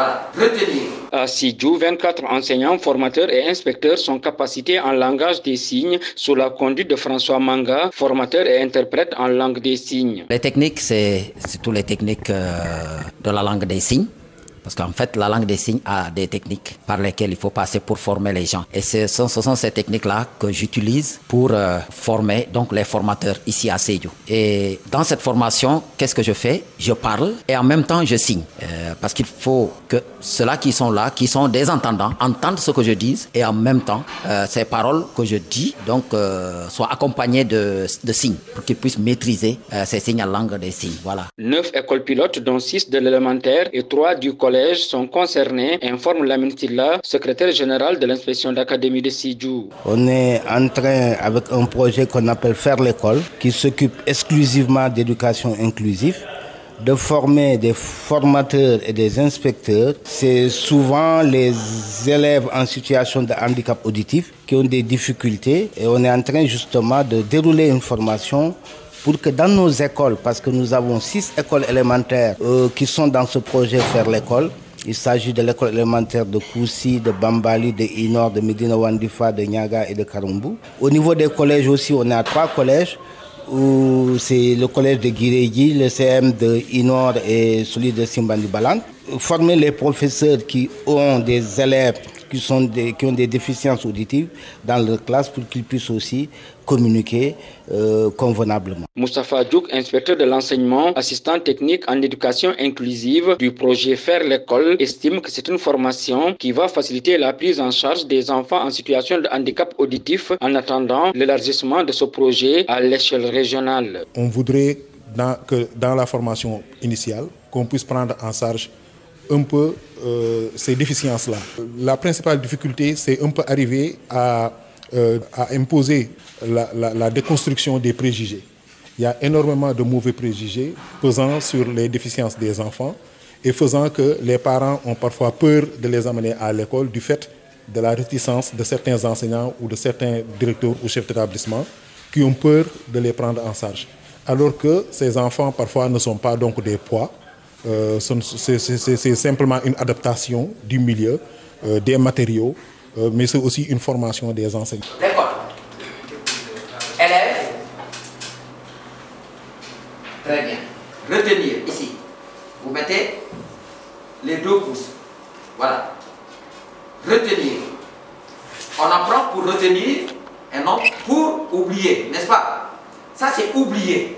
Voilà, retenir. À Sédhiou, 24 enseignants, formateurs et inspecteurs sont capacités en langage des signes sous la conduite de François Manga, formateur et interprète en langue des signes. Les techniques, c'est toutes les techniques de la langue des signes. Parce qu'en fait, la langue des signes a des techniques par lesquelles il faut passer pour former les gens. Et ce sont ces techniques-là que j'utilise pour former donc les formateurs ici à Sédhiou. Et dans cette formation, qu'est-ce que je fais? Je parle et en même temps, je signe. Parce qu'il faut que ceux-là qui sont là, qui sont des entendants, entendent ce que je dis et en même temps, ces paroles que je dis donc, soient accompagnées de signes pour qu'ils puissent maîtriser ces signes en langue des signes. Voilà. 9 écoles pilotes, dont 6 de l'élémentaire et 3 du collège, sont concernés, informe Lamine Silla, secrétaire général de l'inspection d'académie de Sédhiou. On est en train, avec un projet qu'on appelle Faire l'école, qui s'occupe exclusivement d'éducation inclusive, de former des formateurs et des inspecteurs. C'est souvent les élèves en situation de handicap auditif qui ont des difficultés et on est en train justement de dérouler une formation pour que dans nos écoles, parce que nous avons 6 écoles élémentaires qui sont dans ce projet Faire l'école. Il s'agit de l'école élémentaire de Koussi, de Bambali, de Inor, de Medina Wandifa, de Niaga et de Karumbu. Au niveau des collèges aussi, on a 3 collèges. Où c'est le collège de Guirégi, le CM de Inor et celui de Simbandi Balan. Former les professeurs qui ont des élèves qui ont des déficiences auditives dans leur classe pour qu'ils puissent aussi communiquer convenablement. Moustapha Diouk, inspecteur de l'enseignement, assistant technique en éducation inclusive du projet Faire l'école, estime que c'est une formation qui va faciliter la prise en charge des enfants en situation de handicap auditif en attendant l'élargissement de ce projet à l'échelle régionale. On voudrait que dans la formation initiale, qu'on puisse prendre en charge un peu ces déficiences-là. La principale difficulté, c'est un peu arriver à imposer la déconstruction des préjugés. Il y a énormément de mauvais préjugés pesant sur les déficiences des enfants et faisant que les parents ont parfois peur de les amener à l'école du fait de la réticence de certains enseignants ou de certains directeurs ou chefs d'établissement qui ont peur de les prendre en charge. Alors que ces enfants parfois ne sont pas donc des poids. C'est simplement une adaptation du milieu, des matériaux, mais c'est aussi une formation des enseignants. D'accord. Élève. Très bien. Retenir ici. Vous mettez les 2 pouces. Voilà. Retenir. On apprend pour retenir et non pour oublier, n'est-ce pas? Ça, c'est oublier.